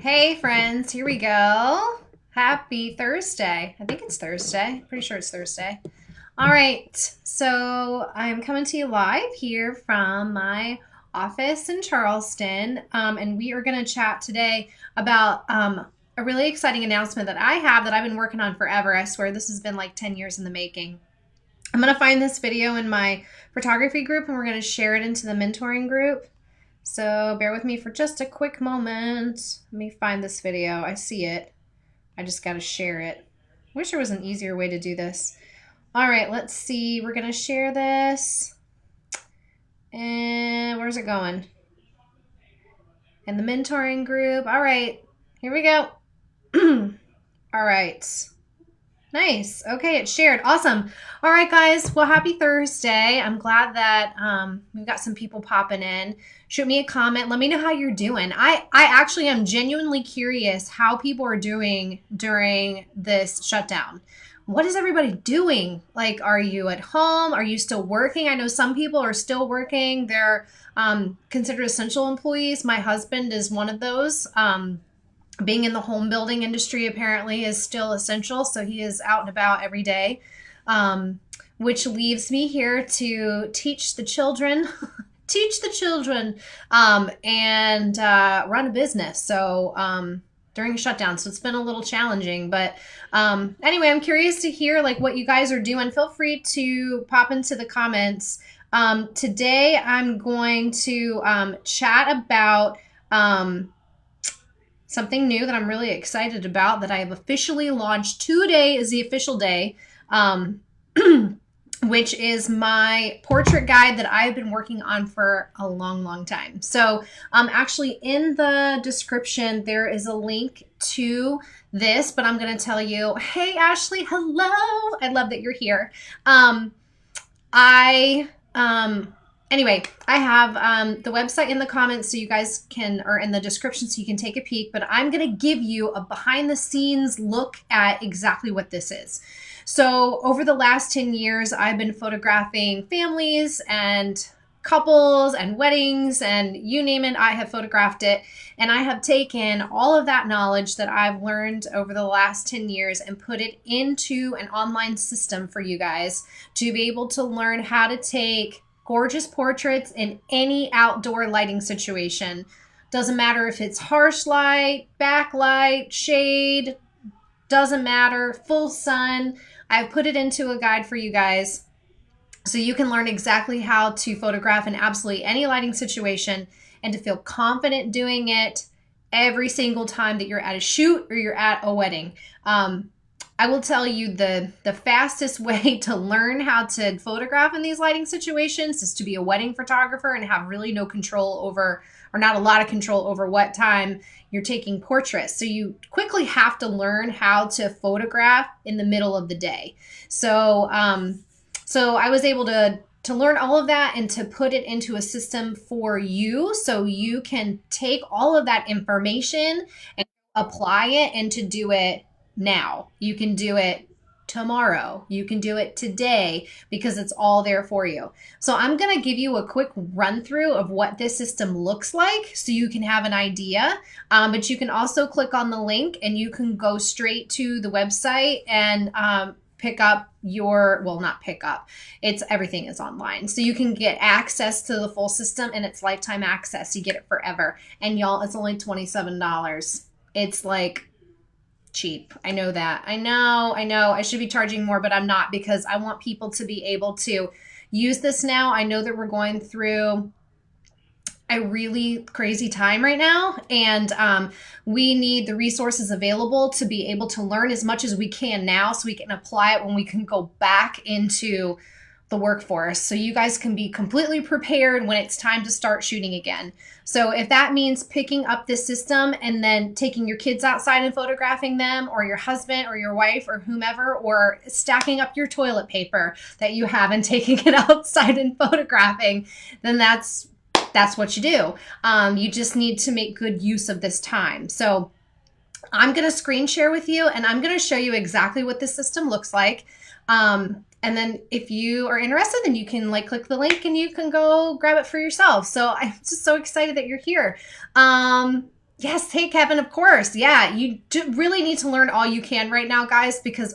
Hey friends, here we go. Happy Thursday. I think it's Thursday. Pretty sure it's Thursday. All right, so I'm coming to you live here from my office in Charleston, and we are going to chat today about a really exciting announcement that I have that I've been working on forever. I swear this has been like 10 years in the making. I'm going to find this video in my photography group and we're going to share it into the mentoring group. So bear with me for just a quick moment. Let me find this video. I see it. I just got to share it. Wish there was an easier way to do this. All right, let's see. We're going to share this. And where's it going? In the mentoring group. All right, here we go. All right. Nice. Okay, it's shared. Awesome. All right, guys. Well, happy Thursday. I'm glad that we've got some people popping in. Shoot me a comment. Let me know how you're doing. I actually am genuinely curious how people are doing during this shutdown. What is everybody doing? Like, are you at home? Are you still working? I know some people are still working. They're considered essential employees. My husband is one of those. Being in the home building industry apparently is still essential, so he is out and about every day, which leaves me here to teach the children, and run a business. So during a shutdown, so it's been a little challenging. But anyway, I'm curious to hear like what you guys are doing. Feel free to pop into the comments. Today, I'm going to chat about something new that I'm really excited about that I have officially launched. Today is the official day, which is my portrait guide that I've been working on for a long, long time. So actually in the description, there is a link to this, but I'm going to tell you, hey, Ashley, hello. I love that you're here. Anyway, I have the website in the comments so you guys can, or in the description so you can take a peek, but I'm going to give you a behind the scenes look at exactly what this is. So over the last 10 years, I've been photographing families and couples and weddings and you name it, I have photographed it. And I have taken all of that knowledge that I've learned over the last 10 years and put it into an online system for you guys to be able to learn how to take gorgeous portraits in any outdoor lighting situation. Doesn't matter if it's harsh light, backlight, shade, doesn't matter, full sun. I've put it into a guide for you guys so you can learn exactly how to photograph in absolutely any lighting situation and to feel confident doing it every single time that you're at a shoot or you're at a wedding. I will tell you the fastest way to learn how to photograph in these lighting situations is to be a wedding photographer and have really no control over, or not a lot of control over what time you're taking portraits. So you quickly have to learn how to photograph in the middle of the day. So I was able to learn all of that and to put it into a system for you so you can take all of that information and apply it and to do it now. You can do it tomorrow. You can do it today because it's all there for you. So I'm going to give you a quick run through of what this system looks like so you can have an idea. But you can also click on the link and you can go straight to the website and pick up your, well, not pick up, it's everything is online. So you can get access to the full system and it's lifetime access. You get it forever. And y'all, it's only $27. It's like cheap. I know that. I know. I should be charging more, but I'm not because I want people to be able to use this now. I know that we're going through a really crazy time right now, and we need the resources available to be able to learn as much as we can now so we can apply it when we can go back into the workforce, so you guys can be completely prepared when it's time to start shooting again. So if that means picking up this system and then taking your kids outside and photographing them, or your husband or your wife or whomever, or stacking up your toilet paper that you have and taking it outside and photographing, then that's what you do. You just need to make good use of this time. So I'm going to screen share with you and I'm going to show you exactly what this system looks like. And then if you are interested, then you can like click the link and you can go grab it for yourself. So I'm just so excited that you're here. Yes. Hey, Kevin, of course. Yeah, you really need to learn all you can right now, guys, because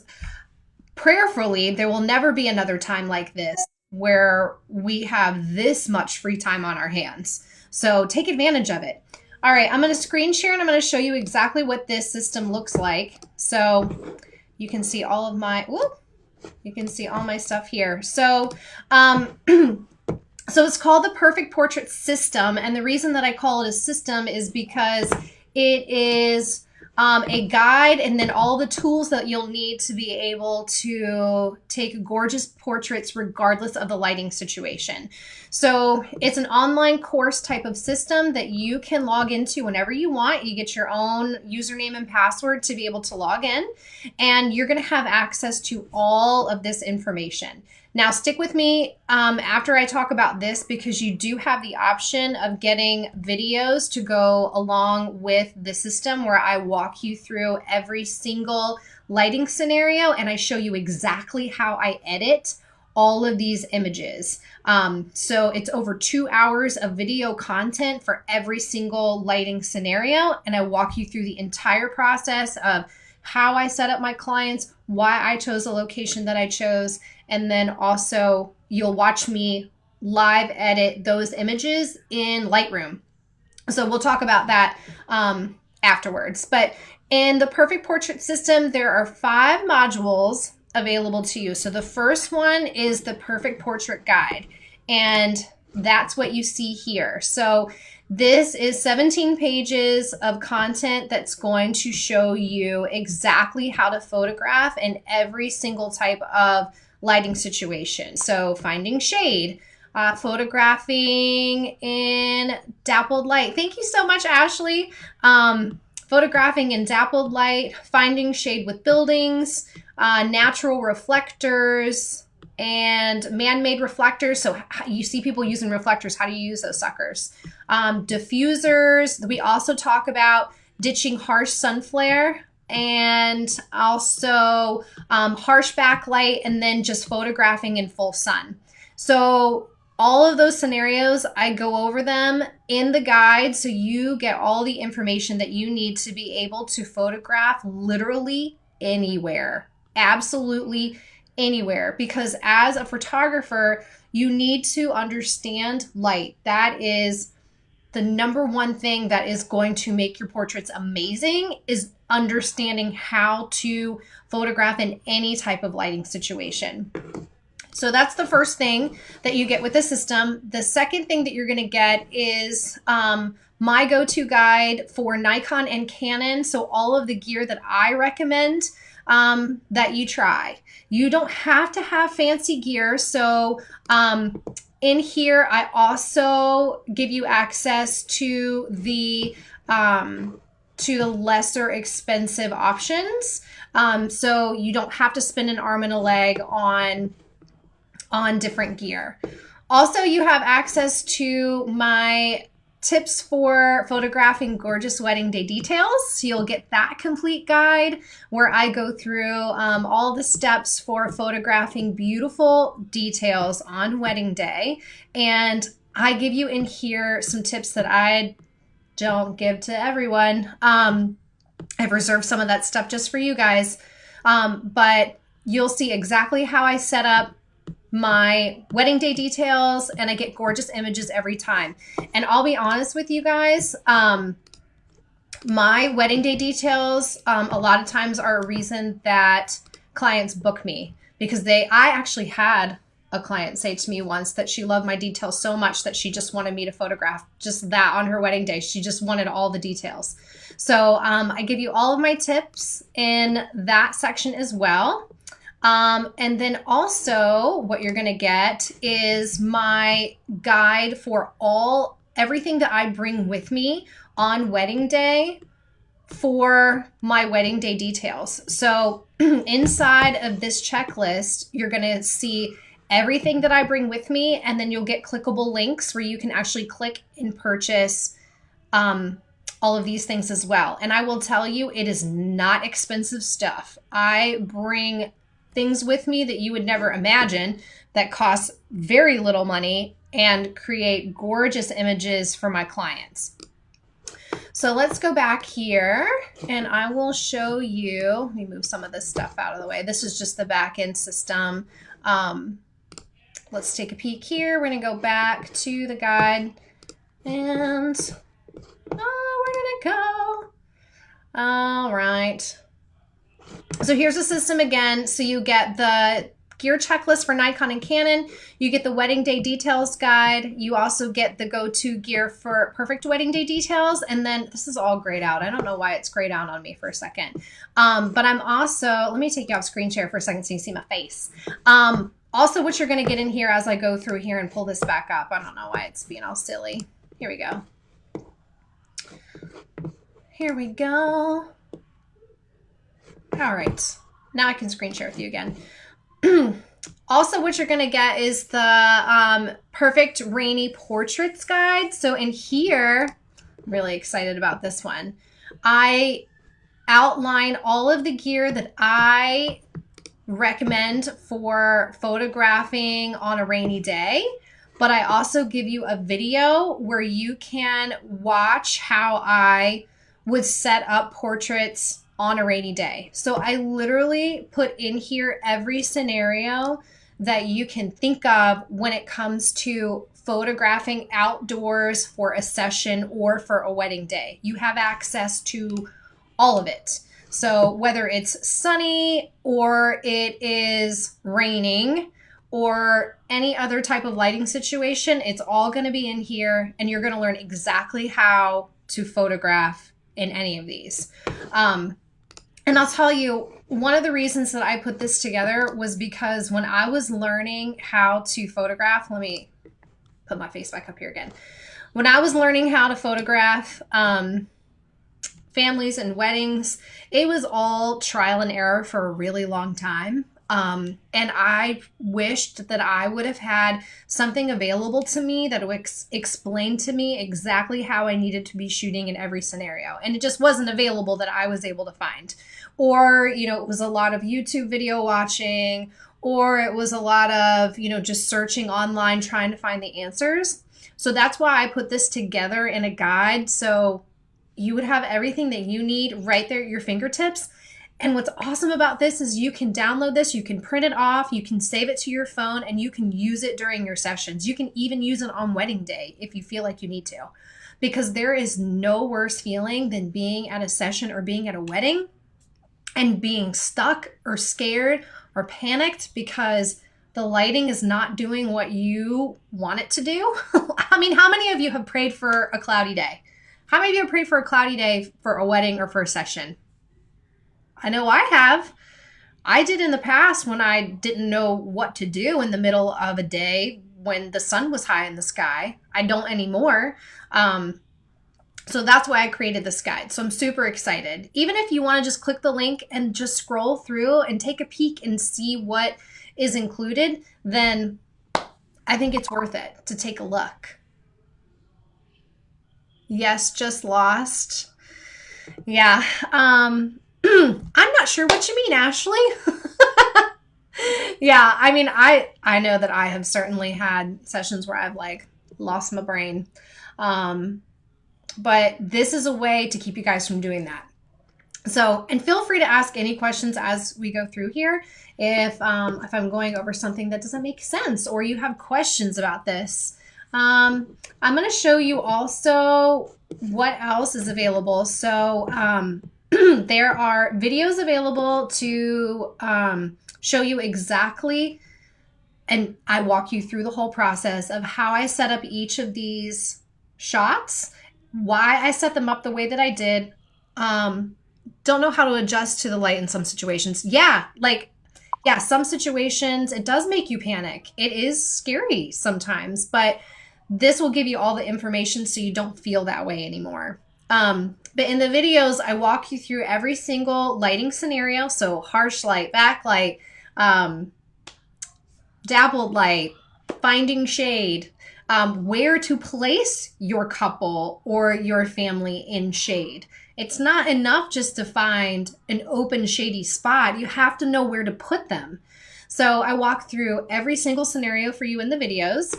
prayerfully, there will never be another time like this where we have this much free time on our hands. So take advantage of it. All right, I'm going to screen share and I'm going to show you exactly what this system looks like. So you can see all of my, whoop, you can see all my stuff here. So, so it's called the Perfect Portrait System. And the reason that I call it a system is because it is a guide and then all the tools that you'll need to be able to take gorgeous portraits regardless of the lighting situation. So it's an online course type of system that you can log into whenever you want. You get your own username and password to be able to log in, and you're going to have access to all of this information. Now, stick with me after I talk about this, because you do have the option of getting videos to go along with the system where I walk you through every single lighting scenario and I show you exactly how I edit all of these images. So it's over 2 hours of video content for every single lighting scenario. And I walk you through the entire process of how I set up my clients, why I chose the location that I chose, and then also you'll watch me live edit those images in Lightroom. So we'll talk about that afterwards. But in the Perfect Portrait System, there are 5 modules available to you. So the first one is the Perfect Portrait Guide, and that's what you see here. So this is 17 pages of content that's going to show you exactly how to photograph in every single type of lighting situation. So finding shade, photographing in dappled light. Thank you so much, Ashley. Photographing in dappled light, finding shade with buildings, natural reflectors, and man-made reflectors. So you see people using reflectors. How do you use those suckers? Diffusers. We also talk about ditching harsh sun flare, and also harsh backlight, and then just photographing in full sun. So all of those scenarios, I go over them in the guide so you get all the information that you need to be able to photograph literally anywhere, absolutely anywhere. Because as a photographer, you need to understand light. That is the number one thing that is going to make your portraits amazing, is understanding how to photograph in any type of lighting situation. So that's the first thing that you get with the system. The second thing that you're going to get is my go-to guide for Nikon and Canon. So all of the gear that I recommend that you try. You don't have to have fancy gear. So in here, I also give you access to the lesser expensive options. So you don't have to spend an arm and a leg on different gear. Also, you have access to my tips for photographing gorgeous wedding day details. So you'll get that complete guide where I go through all the steps for photographing beautiful details on wedding day. And I give you in here some tips that I don't give to everyone. I've reserved some of that stuff just for you guys. But you'll see exactly how I set up my wedding day details, and I get gorgeous images every time. And I'll be honest with you guys, my wedding day details a lot of times are a reason that clients book me, because I actually had a client say to me once that she loved my details so much that she just wanted me to photograph just that on her wedding day. She just wanted all the details. So I give you all of my tips in that section as well. And then also what you're going to get is my guide for everything that I bring with me on wedding day for my wedding day details. So inside of this checklist, you're going to see everything that I bring with me, and then you'll get clickable links where you can actually click and purchase all of these things as well. And I will tell you, it is not expensive stuff. I bring things with me that you would never imagine that cost very little money and create gorgeous images for my clients. So let's go back here and I will show you, let me move some of this stuff out of the way. This is just the back end system. Let's take a peek here. We're gonna go back to the guide and, oh, where did it go? All right. So here's the system again. So you get the gear checklist for Nikon and Canon. You get the wedding day details guide. You also get the go-to gear for perfect wedding day details. And then this is all grayed out. I don't know why it's grayed out on me for a second. But I'm also, let me take you off screen share for a second so you see my face. Also what you're going to get in here as I go through here and pull this back up. I don't know why it's being all silly. Here we go. Here we go. All right. Now I can screen share with you again. Also, what you're going to get is the perfect rainy portraits guide. So in here, I'm really excited about this one. I outline all of the gear that I recommend for photographing on a rainy day, but I also give you a video where you can watch how I would set up portraits on a rainy day. So I literally put in here every scenario that you can think of when it comes to photographing outdoors for a session or for a wedding day. You have access to all of it. So whether it's sunny or it is raining or any other type of lighting situation, it's all going to be in here and you're going to learn exactly how to photograph in any of these. And I'll tell you, one of the reasons that I put this together was because when I was learning how to photograph, let me put my face back up here again. When I was learning how to photograph families and weddings, it was all trial and error for a really long time. And I wished that I would have had something available to me that would explain to me exactly how I needed to be shooting in every scenario. And it just wasn't available that I was able to find. Or, you know, it was a lot of YouTube video watching, or it was a lot of, you know, just searching online trying to find the answers. So that's why I put this together in a guide. So you would have everything that you need right there at your fingertips. And what's awesome about this is you can download this, you can print it off, you can save it to your phone, and you can use it during your sessions. You can even use it on wedding day if you feel like you need to. Because there is no worse feeling than being at a session or being at a wedding and being stuck or scared or panicked because the lighting is not doing what you want it to do. I mean, how many of you have prayed for a cloudy day? How many of you have prayed for a cloudy day for a wedding or for a session? I know I have. I did in the past when I didn't know what to do in the middle of a day when the sun was high in the sky. I don't anymore. So that's why I created this guide. So I'm super excited. Even if you want to just click the link and just scroll through and take a peek and see what is included, then I think it's worth it to take a look. Yes, just lost. Yeah. I'm not sure what you mean, Ashley. Yeah, I mean, I know that I have certainly had sessions where I've like lost my brain. But this is a way to keep you guys from doing that. So, and feel free to ask any questions as we go through here. If I'm going over something that doesn't make sense or you have questions about this. I'm going to show you also what else is available. So, there are videos available to show you exactly, and I walk you through the whole process of how I set up each of these shots, why I set them up the way that I did. Don't know how to adjust to the light in some situations. Yeah, some situations it does make you panic. It is scary sometimes, but this will give you all the information so you don't feel that way anymore. But in the videos, I walk you through every single lighting scenario. So harsh light, backlight, dappled light, finding shade, where to place your couple or your family in shade. It's not enough just to find an open shady spot. You have to know where to put them. So I walk through every single scenario for you in the videos.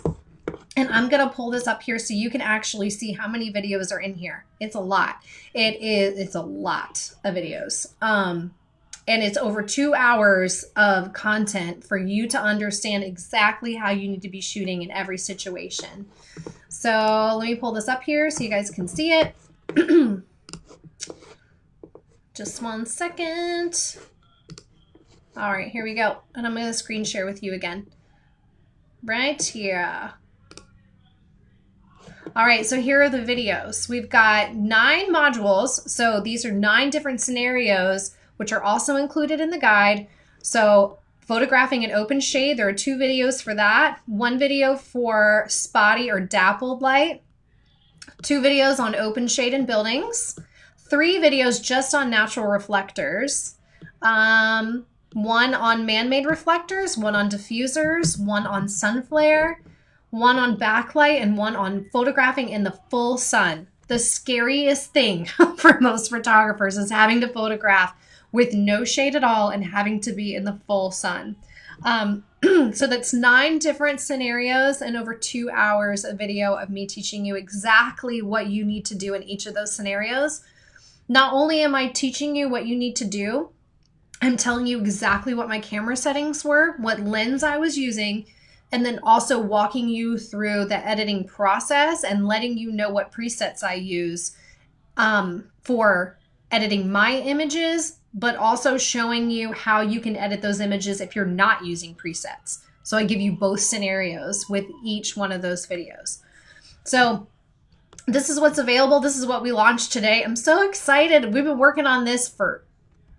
And I'm going to pull this up here so you can actually see how many videos are in here. It's a lot. It's a lot of videos. And it's over 2 hours of content for you to understand exactly how you need to be shooting in every situation. So let me pull this up here so you guys can see it. Just 1 second. All right, here we go. And I'm going to screen share with you again. Right here. All right, so here are the videos. We've got 9 modules. So these are 9 different scenarios, which are also included in the guide. So photographing in open shade, there are 2 videos for that. 1 video for spotty or dappled light. 2 videos on open shade in buildings. 3 videos just on natural reflectors. 1 on man-made reflectors, 1 on diffusers, 1 on sun flare, 1 on backlight, and 1 on photographing in the full sun. The scariest thing for most photographers is having to photograph with no shade at all and having to be in the full sun. So that's 9 different scenarios and over 2 hours of video of me teaching you exactly what you need to do in each of those scenarios. Not only am I teaching you what you need to do, I'm telling you exactly what my camera settings were, what lens I was using, and then also walking you through the editing process and letting you know what presets I use for editing my images, but also showing you how you can edit those images if you're not using presets. So I give you both scenarios with each one of those videos. So this is what's available. This is what we launched today. I'm so excited. We've been working on this for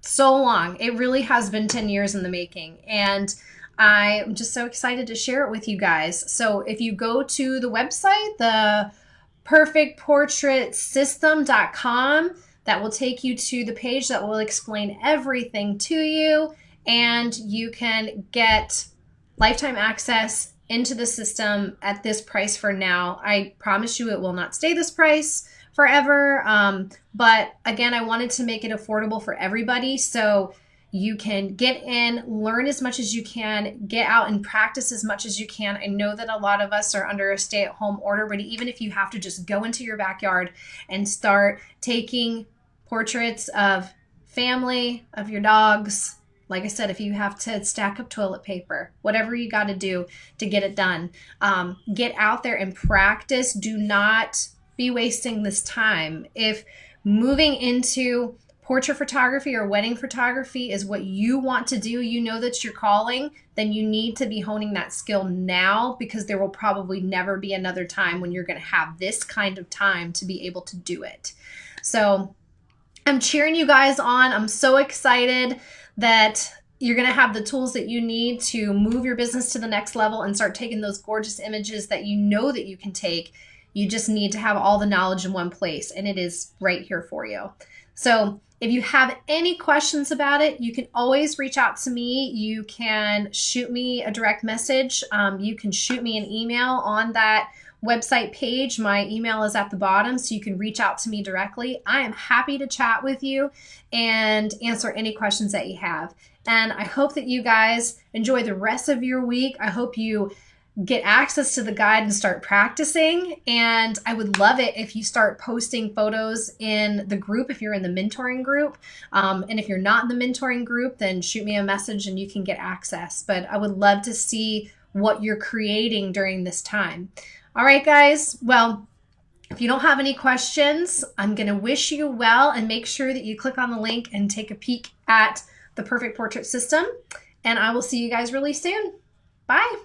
so long. It really has been 10 years in the making. And I'm just so excited to share it with you guys. So if you go to the website, the perfectportraitsystem.com, that will take you to the page that will explain everything to you. And you can get lifetime access into the system at this price for now. I promise you it will not stay this price forever. But again, I wanted to make it affordable for everybody. So you can get in, learn as much as you can, get out and practice as much as you can. I know that a lot of us are under a stay-at-home order, but even if you have to just go into your backyard and start taking portraits of family, of your dogs, like I said, if you have to stack up toilet paper, whatever you got to do to get it done, get out there and practice. Do not be wasting this time. If moving into portrait photography or wedding photography is what you want to do, you know that's your calling, then you need to be honing that skill now, because there will probably never be another time when you're going to have this kind of time to be able to do it. So I'm cheering you guys on. I'm so excited that you're going to have the tools that you need to move your business to the next level and start taking those gorgeous images that you know that you can take. You just need to have all the knowledge in one place, and it is right here for you. So if you have any questions about it, you can always reach out to me. You can shoot me a direct message. You can shoot me an email on that website page. My email is at the bottom, so you can reach out to me directly. I am happy to chat with you and answer any questions that you have. And I hope that you guys enjoy the rest of your week. I hope you get access to the guide and start practicing. And I would love it if you start posting photos in the group, if you're in the mentoring group. And if you're not in the mentoring group, then shoot me a message and you can get access. But I would love to see what you're creating during this time. All right, guys. Well, if you don't have any questions, I'm going to wish you well, and make sure that you click on the link and take a peek at the Perfect Portrait System. And I will see you guys really soon. Bye.